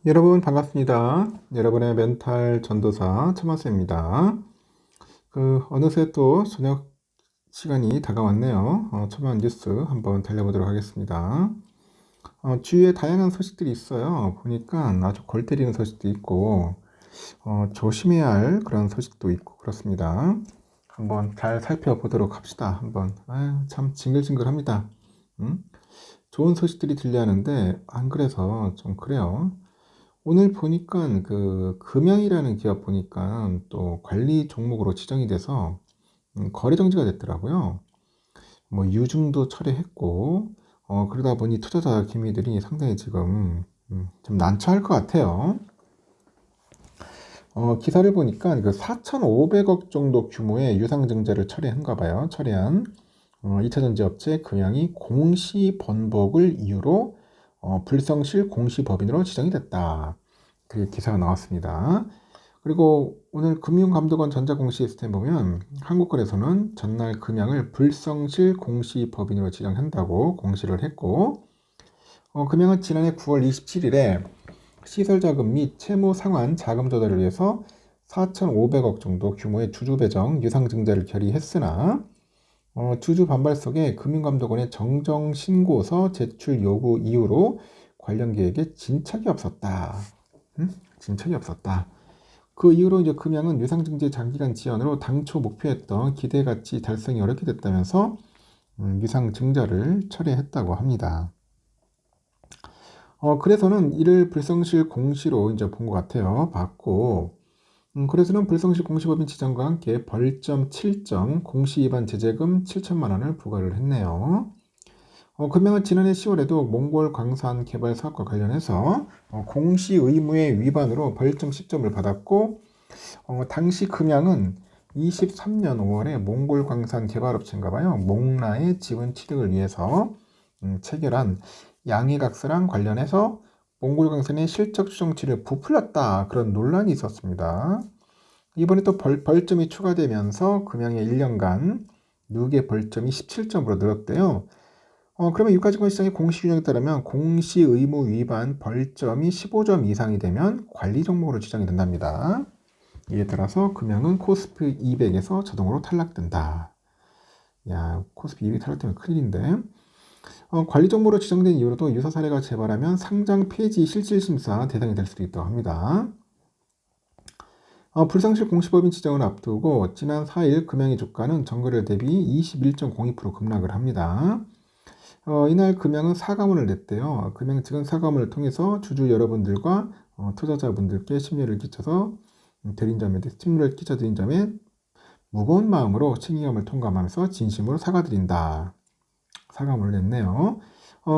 여러분 반갑습니다. 여러분의 멘탈 전도사 천만쌤입니다. 어느새 또 저녁 시간이 다가왔네요. 천만 뉴스 한번 달려보도록 하겠습니다. 주위에 다양한 소식들이 있어요. 보니까 아주 골 때리는 소식도 있고 조심해야 할 그런 소식도 있고 그렇습니다. 한번 잘 살펴보도록 합시다. 한번 참 징글징글합니다. 좋은 소식들이 들려하는데 안 그래서 좀 그래요. 오늘 보니까 금양이라는 기업 보니까 또 관리 종목으로 지정이 돼서 거래 정지가 됐더라고요. 뭐 유증도 철회했고 그러다 보니 투자자 기미들이 상당히 지금 좀 난처할 것 같아요. 기사를 보니까 4,500억 정도 규모의 유상증자를 철회한가 봐요. 철회한 2차전지 업체 금양이 공시 번복을 이유로 불성실 공시법인으로 지정이 됐다. 그게 기사가 나왔습니다. 그리고 오늘 금융감독원 전자공시시스템 보면 한국거래소는 전날 금양을 불성실 공시법인으로 지정한다고 공시를 했고 금양은 지난해 9월 27일에 시설자금 및 채무 상환 자금 조달을 위해서 4,500억 정도 규모의 주주 배정 유상증자를 결의했으나 주주 반발 속에 금융감독원의 정정 신고서 제출 요구 이후로 관련 계획에 진척이 없었다. 진척이 없었다. 그 이후로 이제 금양은 유상증자 장기간 지연으로 당초 목표했던 기대가치 달성이 어렵게 됐다면서 유상증자를 철회했다고 합니다. 그래서는 이를 불성실 공시로 이제 본 것 같아요. 봤고, 그래서는 불성실 공시법인 지정과 함께 벌점 7점, 공시 위반 제재금 7천만 원을 부과를 했네요. 금양은 지난해 10월에도 몽골 광산 개발 사업과 관련해서 공시 의무의 위반으로 벌점 10점을 받았고 당시 금양은 23년 5월에 몽골 광산 개발업체인가 봐요. 몽라의 지분 취득을 위해서 체결한 양해각서랑 관련해서 몽골 광산의 실적 추정치를 부풀렸다. 그런 논란이 있었습니다. 이번에 또 벌점이 추가되면서 금양의 1년간 누계 벌점이 17점으로 늘었대요. 그러면 유가증권 시장의 공시 규정에 따르면 공시 의무 위반 벌점이 15점 이상이 되면 관리 종목으로 지정이 된답니다. 이에 따라서 금양은 코스피 200에서 자동으로 탈락된다. 야, 코스피 200 탈락되면 큰일인데. 관리 종목으로 지정된 이후로도 유사 사례가 재발하면 상장 폐지 실질심사 대상이 될 수도 있다고 합니다. 불상실 공시법인 지정을 앞두고 지난 4일 금양의 주가는 전거래일 대비 21.02% 급락을 합니다. 이날 금양은 사과문을 냈대요. 금양 측은 사과문을 통해서 주주 여러분들과 투자자분들께 심려를 끼쳐서 심려를 끼쳐드린 점에 무거운 마음으로 책임감을 통감하면서 진심으로 사과드린다. 사과문을 냈네요.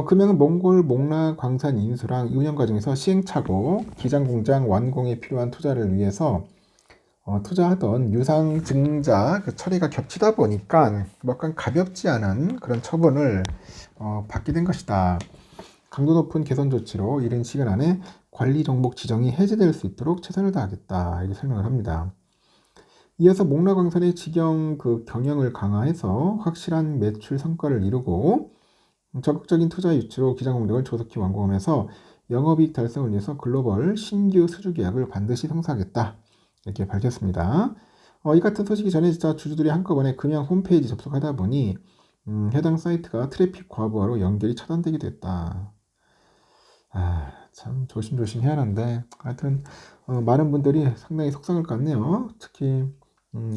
금양은 몽골 몽라 광산 인수랑 운영 과정에서 시행착오, 기장공장 완공에 필요한 투자를 위해서 투자하던 유상증자 처리가 겹치다 보니까 약간 가볍지 않은 그런 처분을 받게 된 것이다. 강도 높은 개선 조치로 이른 시간 안에 관리 종목 지정이 해제될 수 있도록 최선을 다하겠다. 이렇게 설명을 합니다. 이어서 몽라광산의 직영 경영을 강화해서 확실한 매출 성과를 이루고 적극적인 투자 유치로 기장 공정을 조속히 완공하면서 영업이익 달성을 위해서 글로벌 신규 수주 계약을 반드시 성사하겠다. 이렇게 밝혔습니다. 이 같은 소식이 전해지자 주주들이 한꺼번에 금양 홈페이지 접속하다 보니 해당 사이트가 트래픽 과부하로 연결이 차단되기도 했다. 참 조심조심 해야 하는데 하여튼 많은 분들이 상당히 속상할 것 같네요. 특히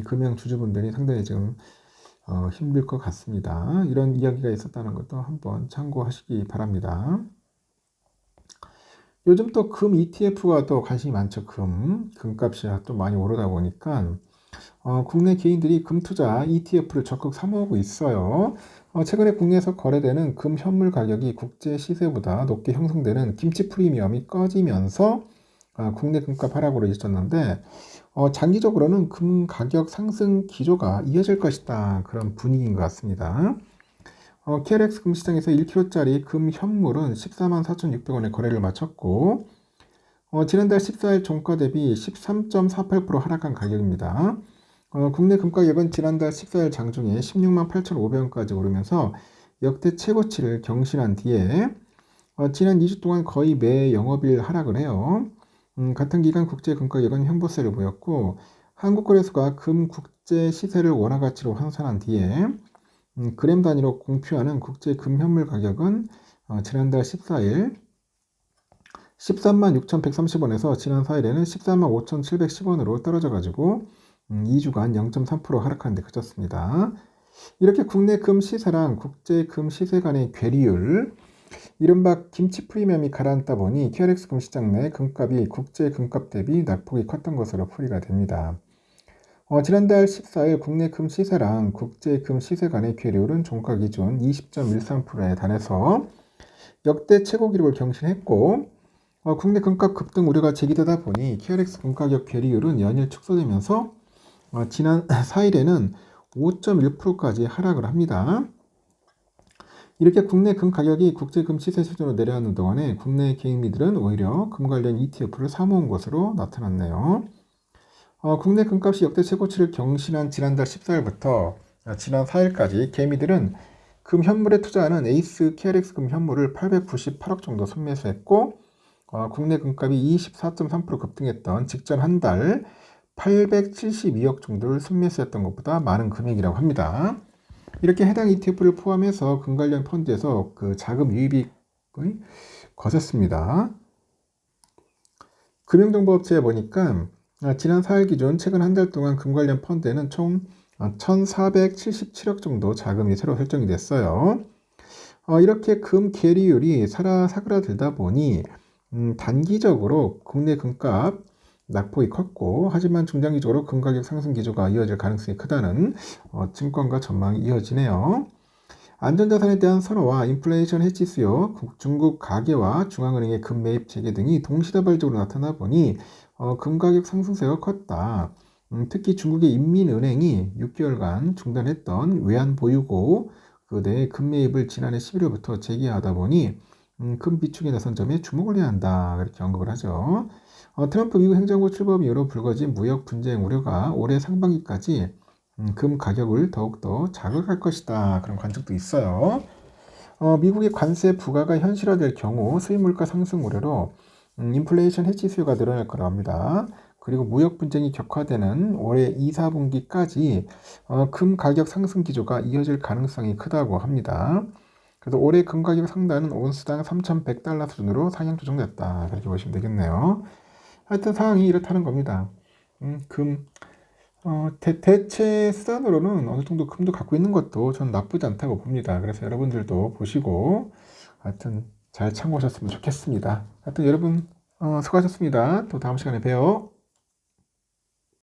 금양 주주분들이 상당히 지금 힘들 것 같습니다. 이런 이야기가 있었다는 것도 한번 참고하시기 바랍니다. 요즘 또 금 ETF가 또 관심이 많죠. 금값이 또 많이 오르다 보니까 국내 개인들이 금 투자 ETF를 적극 사모으고 있어요. 최근에 국내에서 거래되는 금 현물 가격이 국제 시세보다 높게 형성되는 김치 프리미엄이 꺼지면서 국내 금값 하락으로 이어졌는데 장기적으로는 금 가격 상승 기조가 이어질 것이다. 그런 분위기인 것 같습니다. KLX 금시장에서 1kg짜리 금 현물은 14만 4,600원에 거래를 마쳤고 지난달 14일 종가 대비 13.48% 하락한 가격입니다. 국내 금가격은 지난달 14일 장중에 16만 8,500원까지 오르면서 역대 최고치를 경신한 뒤에 지난 2주 동안 거의 매 영업일 하락을 해요. 같은 기간 국제 금 가격은 현보세를 보였고 한국거래소가 금 국제 시세를 원화 가치로 환산한 뒤에 그램 단위로 공표하는 국제 금 현물 가격은 지난달 14일 13만 6,130원에서 지난 4일에는 14만 5,710원으로 떨어져가지고 2주간 0.3% 하락하는 데 그쳤습니다. 이렇게 국내 금 시세랑 국제 금 시세 간의 괴리율, 이른바 김치 프리미엄이 가라앉다 보니 QRX 금시장 내 금값이 국제 금값 대비 낙폭이 컸던 것으로 풀이가 됩니다. 지난달 14일 국내 금 시세랑 국제 금 시세 간의 괴리율은 종가 기준 20.13%에 달해서 역대 최고 기록을 경신했고 국내 금값 급등 우려가 제기되다 보니 QRX 금가격 괴리율은 연일 축소되면서 지난 4일에는 5.1%까지 하락을 합니다. 이렇게 국내 금 가격이 국제 금 시세 수준으로 내려가는 동안에 국내 개인미들은 오히려 금 관련 ETF를 사모은 것으로 나타났네요. 국내 금값이 역대 최고치를 경신한 지난달 14일부터 지난 4일까지 개미들은 금 현물에 투자하는 에이스 KRX 금 현물을 898억 정도 순매수했고 국내 금값이 24.3% 급등했던 직전 한 달 872억 정도를 순매수했던 것보다 많은 금액이라고 합니다. 이렇게 해당 ETF를 포함해서 금 관련 펀드에서 그 자금 유입이 거셌습니다. 금융정보업체에 보니까 지난 4일 기준 최근 한 달 동안 금 관련 펀드에는 총 1,477억 정도 자금이 새로 설정이 됐어요. 이렇게 금 계리율이 사그라들다 보니 단기적으로 국내 금값 낙폭이 컸고 하지만 중장기적으로 금 가격 상승 기조가 이어질 가능성이 크다는 증권가 전망이 이어지네요. 안전자산에 대한 선호와 인플레이션 해지 수요, 중국 가계와 중앙은행의 금 매입 재개 등이 동시다발적으로 나타나 보니 금 가격 상승세가 컸다. 특히 중국의 인민은행이 6개월간 중단했던 외환 보유고 내 금 매입을 지난해 11월부터 재개하다 보니 금 비축에 나선 점에 주목을 해야 한다. 그렇게 언급을 하죠. 트럼프 미국 행정부 출범 이후로 불거진 무역 분쟁 우려가 올해 상반기까지 금 가격을 더욱더 자극할 것이다. 그런 관측도 있어요. 미국의 관세 부과가 현실화될 경우 수입 물가 상승 우려로 인플레이션 해지 수요가 늘어날 거라 합니다. 그리고 무역 분쟁이 격화되는 올해 2, 4분기까지 금 가격 상승 기조가 이어질 가능성이 크다고 합니다. 그래서 올해 금 가격 상단은 온스당 3,100달러 수준으로 상향 조정됐다. 그렇게 보시면 되겠네요. 하여튼 상황이 이렇다는 겁니다. 대체 수단으로는 어느 정도 금도 갖고 있는 것도 전 나쁘지 않다고 봅니다. 그래서 여러분들도 보시고 하여튼 잘 참고하셨으면 좋겠습니다. 하여튼 여러분 수고하셨습니다. 또 다음 시간에 봬요.